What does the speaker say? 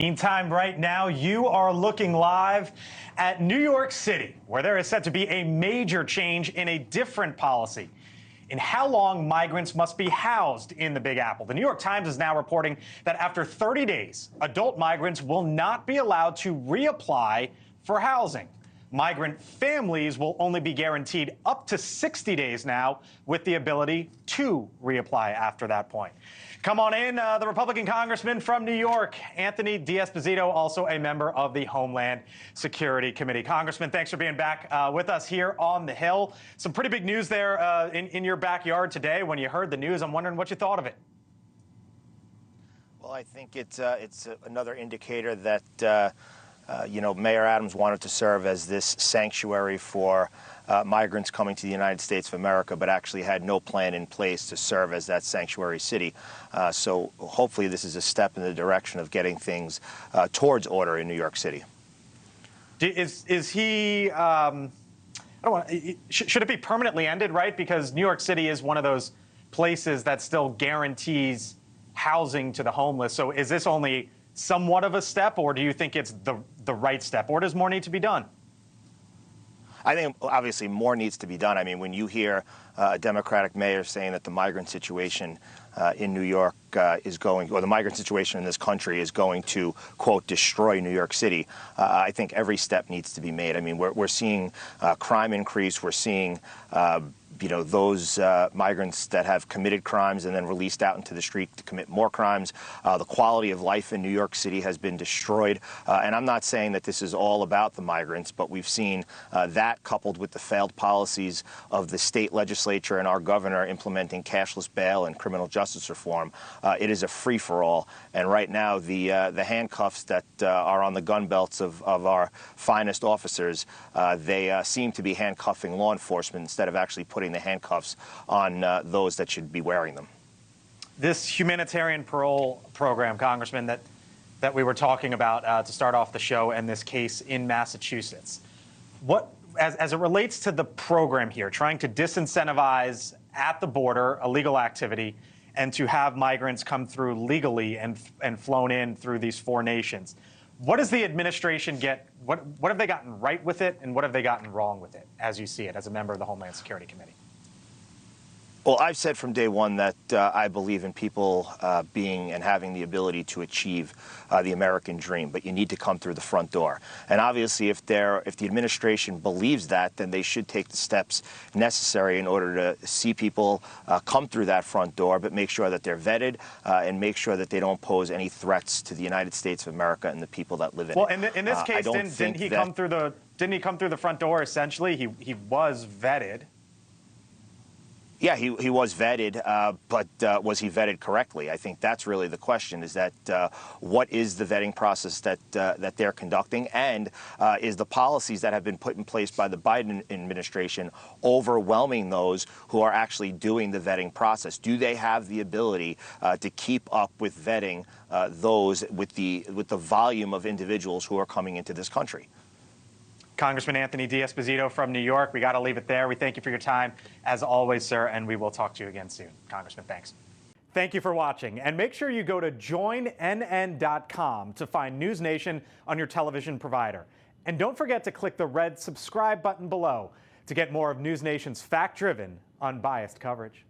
Meantime, right now, you are looking live at New York City, where there is set to be a major change in a different policy in how long migrants must be housed in the Big Apple. The New York Times is now reporting that after 30 days, adult migrants will not be allowed to reapply for housing. Migrant families will only be guaranteed up to 60 days now, with the ability to reapply after that point. Come on in, the Republican congressman from New York, Anthony D'Esposito, also a member of the Homeland Security Committee. Congressman, thanks for being back with us here on the Hill. Some pretty big news there in your backyard today. When you heard the news, I'm wondering what you thought of it. Well, I think it's another indicator that Mayor Adams wanted to serve as this sanctuary for migrants coming to the United States of America, but actually had no plan in place to serve as that sanctuary city. So hopefully this is a step in the direction of getting things towards order in New York City. Is he, should it be permanently ended, right? Because New York City is one of those places that still guarantees housing to the homeless. So is this only somewhat of a step, or do you think it's the right step, or does more need to be done? I think obviously more needs to be done. I mean, when you hear a Democratic mayor saying that the migrant situation in New York is going, or the migrant situation in this country is going to, quote, destroy New York City, I think every step needs to be made. I mean, we're seeing crime increase. We're seeing those migrants that have committed crimes and then released out into the street to commit more crimes. The quality of life in New York City has been destroyed. And I'm not saying that this is all about the migrants, but we've seen that coupled with the failed policies of the state legislature and our governor implementing cashless bail and criminal justice reform. It is a free-for-all. And right now, the handcuffs that are on the gun belts of our finest officers, they seem to be handcuffing law enforcement instead of actually putting the handcuffs on those that should be wearing them. This humanitarian parole program, Congressman, that we were talking about to start off the show, and this case in Massachusetts, as it relates to the program here, trying to disincentivize at the border illegal activity and to have migrants come through legally and flown in through these four nations, what does the administration get? What have they gotten right with it, and what have they gotten wrong with it, as you see it, as a member of the Homeland Security Committee? Well, I've said from day one that I believe in people being and having the ability to achieve the American dream, but you need to come through the front door. And obviously, if the administration believes that, then they should take the steps necessary in order to see people come through that front door, but make sure that they're vetted and make sure that they don't pose any threats to the United States of America and the people that live in it. Well, in this case, didn't he come through the front door? Essentially, he was vetted. Yeah, he was vetted, but was he vetted correctly? I think that's really the question, is that what is the vetting process that they're conducting, and is the policies that have been put in place by the Biden administration overwhelming those who are actually doing the vetting process? Do they have the ability to keep up with vetting those with the volume of individuals who are coming into this country? Congressman Anthony D'Esposito from New York. We got to leave it there. We thank you for your time, as always, sir, and we will talk to you again soon. Congressman, thanks. Thank you for watching, and make sure you go to joinnn.com to find NewsNation on your television provider. And don't forget to click the red subscribe button below to get more of NewsNation's fact-driven, unbiased coverage.